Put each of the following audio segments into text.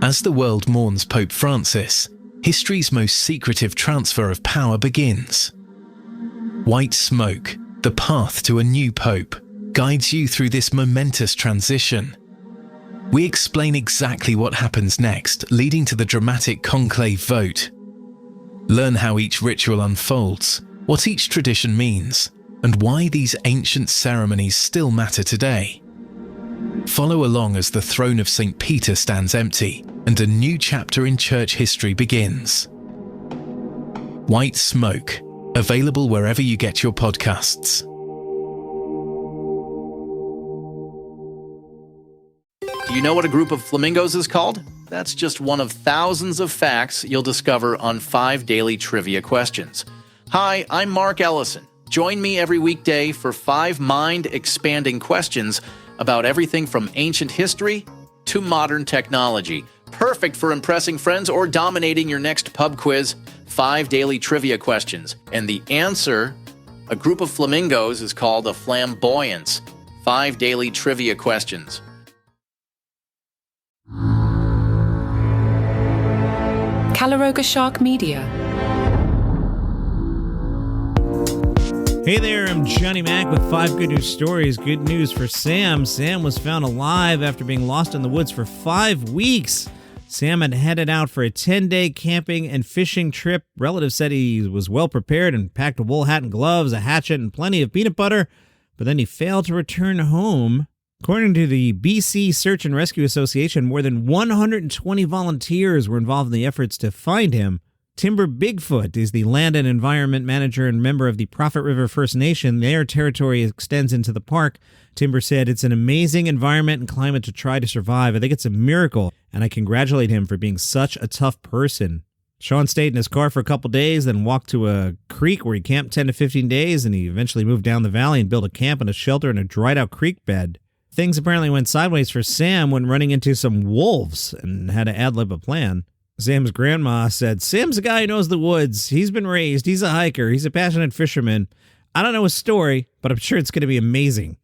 As the world mourns Pope Francis, history's most secretive transfer of power begins. White smoke, the path to a new pope, guides you through this momentous transition. We explain exactly what happens next, leading to the dramatic conclave vote. Learn how each ritual unfolds, what each tradition means, and why these ancient ceremonies still matter today. Follow along as the throne of St. Peter stands empty and a new chapter in church history begins. White Smoke, available wherever you get your podcasts. Do you know what a group of flamingos is called? That's just one of thousands of facts you'll discover on 5 daily trivia questions. Hi, I'm Mark Ellison. Join me every weekday for 5 mind-expanding questions about everything from ancient history to modern technology. Perfect for impressing friends or dominating your next pub quiz. 5 daily trivia questions. And the answer, a group of flamingos, is called a flamboyance. 5 daily trivia questions. Caloroga Shark Media. Hey there, I'm Johnny Mac with 5 good news stories. Good news for Sam. Sam was found alive after being lost in the woods for 5 weeks. Sam had headed out for a 10-day camping and fishing trip. Relatives said he was well prepared and packed a wool hat and gloves, a hatchet, and plenty of peanut butter, but then he failed to return home. According to the BC Search and Rescue Association, more than 120 volunteers were involved in the efforts to find him. Timber Bigfoot is the land and environment manager and member of the Prophet River First Nation. Their territory extends into the park. Timber said, "It's an amazing environment and climate to try to survive. I think it's a miracle, and I congratulate him for being such a tough person." Sean stayed in his car for a couple days, then walked to a creek where he camped 10 to 15 days, and he eventually moved down the valley and built a camp and a shelter in a dried-out creek bed. Things apparently went sideways for Sam when running into some wolves and had to ad-lib a plan. Sam's grandma said, "Sam's a guy who knows the woods. He's been raised. He's a hiker. He's a passionate fisherman. I don't know his story, but I'm sure it's going to be amazing."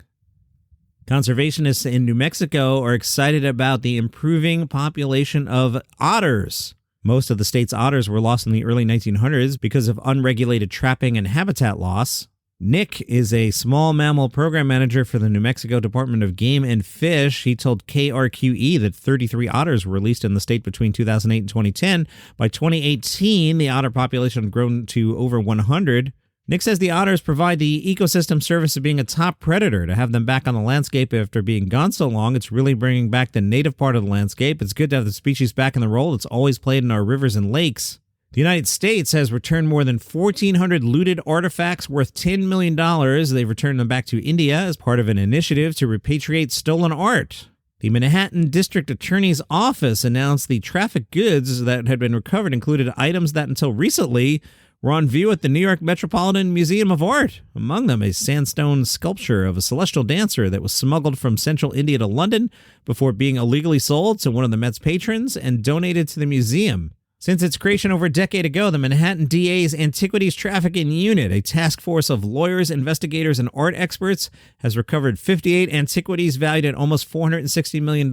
Conservationists in New Mexico are excited about the improving population of otters. Most of the state's otters were lost in the early 1900s because of unregulated trapping and habitat loss. Nick is a small mammal program manager for the New Mexico Department of Game and Fish. He told KRQE that 33 otters were released in the state between 2008 and 2010. By 2018, the otter population had grown to over 100. Nick says the otters provide the ecosystem service of being a top predator. To have them back on the landscape after being gone so long, it's really bringing back the native part of the landscape. It's good to have the species back in the role it's always played in our rivers and lakes. The United States has returned more than 1,400 looted artifacts worth $10 million. They've returned them back to India as part of an initiative to repatriate stolen art. The Manhattan District Attorney's Office announced the trafficked goods that had been recovered included items that until recently were on view at the New York Metropolitan Museum of Art. Among them, a sandstone sculpture of a celestial dancer that was smuggled from central India to London before being illegally sold to one of the Met's patrons and donated to the museum. Since its creation over a decade ago, the Manhattan DA's Antiquities Trafficking Unit, a task force of lawyers, investigators, and art experts, has recovered 58 antiquities valued at almost $460 million.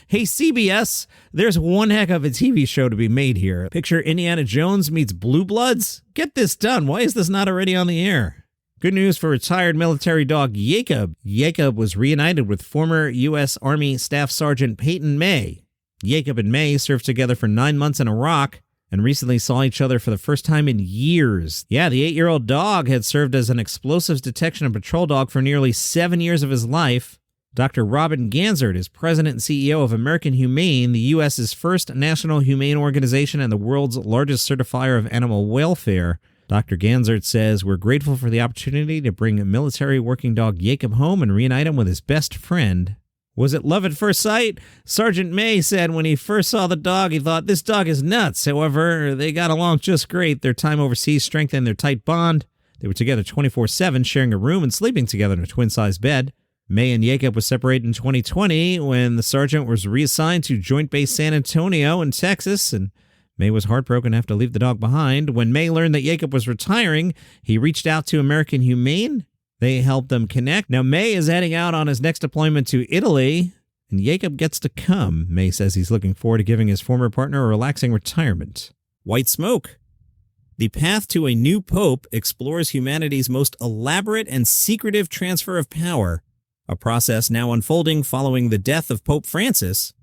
Hey, CBS, there's one heck of a TV show to be made here. Picture Indiana Jones meets Blue Bloods? Get this done. Why is this not already on the air? Good news for retired military dog Jacob. Jacob was reunited with former U.S. Army Staff Sergeant Peyton May. Jacob and May served together for 9 months in Iraq and recently saw each other for the first time in years. Yeah, the 8-year-old dog had served as an explosives detection and patrol dog for nearly 7 years of his life. Dr. Robin Ganzert is president and CEO of American Humane, the U.S.'s first national humane organization and the world's largest certifier of animal welfare. Dr. Ganzert says, "We're grateful for the opportunity to bring military working dog Jacob home and reunite him with his best friend." Was it love at first sight? Sergeant May said when he first saw the dog, he thought, "This dog is nuts." However, they got along just great. Their time overseas strengthened their tight bond. They were together 24/7, sharing a room and sleeping together in a twin-sized bed. May and Jacob were separated in 2020 when the sergeant was reassigned to Joint Base San Antonio in Texas, and May was heartbroken to have to leave the dog behind. When May learned that Jacob was retiring, he reached out to American Humane. They helped them connect. Now, May is heading out on his next deployment to Italy, and Jacob gets to come. May says he's looking forward to giving his former partner a relaxing retirement. White smoke. The Path to a New Pope explores humanity's most elaborate and secretive transfer of power, a process now unfolding following the death of Pope Francis.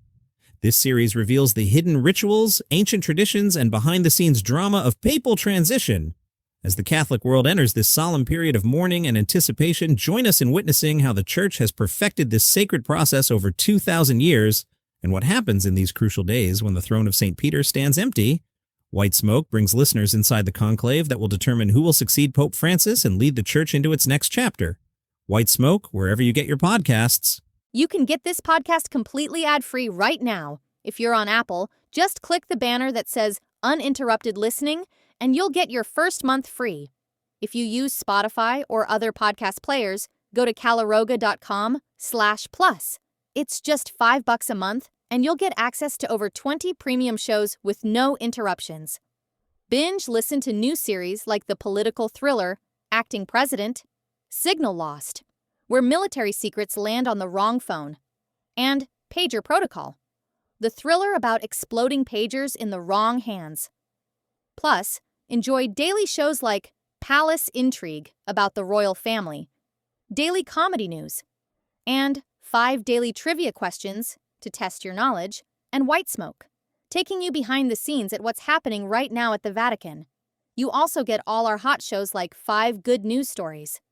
This series reveals the hidden rituals, ancient traditions, and behind-the-scenes drama of papal transition. As the Catholic world enters this solemn period of mourning and anticipation, join us in witnessing how the Church has perfected this sacred process over 2,000 years, and what happens in these crucial days when the throne of St. Peter stands empty. White Smoke brings listeners inside the conclave that will determine who will succeed Pope Francis and lead the Church into its next chapter. White Smoke, wherever you get your podcasts. You can get this podcast completely ad-free right now. If you're on Apple, just click the banner that says Uninterrupted Listening, and you'll get your first month free. If you use Spotify or other podcast players, go to caloroga.com/plus. It's just $5 a month, and you'll get access to over 20 premium shows with no interruptions. Binge listen to new series like the political thriller Acting President, Signal Lost, where military secrets land on the wrong phone, and Pager Protocol, the thriller about exploding pagers in the wrong hands. Plus, enjoy daily shows like Palace Intrigue about the royal family, daily comedy news, and 5 daily trivia questions to test your knowledge, and White Smoke, taking you behind the scenes at what's happening right now at the Vatican. You also get all our hot shows like 5 good news stories.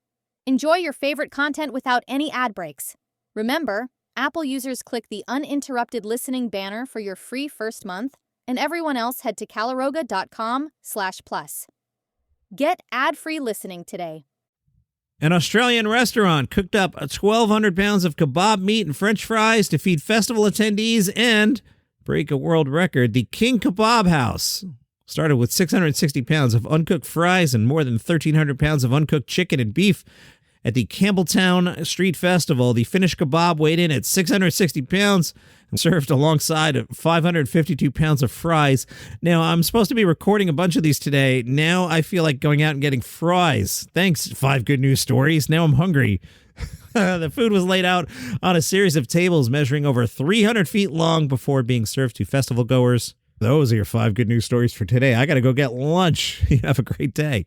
Enjoy your favorite content without any ad breaks. Remember, Apple users click the uninterrupted listening banner for your free first month, and everyone else head to caloroga.com/plus. Get ad-free listening today. An Australian restaurant cooked up 1,200 pounds of kebab meat and French fries to feed festival attendees and break a world record. The King Kebab House started with 660 pounds of uncooked fries and more than 1,300 pounds of uncooked chicken and beef. At the Campbelltown Street Festival, the finished kebab weighed in at 660 pounds and served alongside 552 pounds of fries. Now, I'm supposed to be recording a bunch of these today. Now I feel like going out and getting fries. Thanks, 5 Good News Stories. Now I'm hungry. The food was laid out on a series of tables measuring over 300 feet long before being served to festival goers. Those are your 5 Good News Stories for today. I got to go get lunch. You have a great day.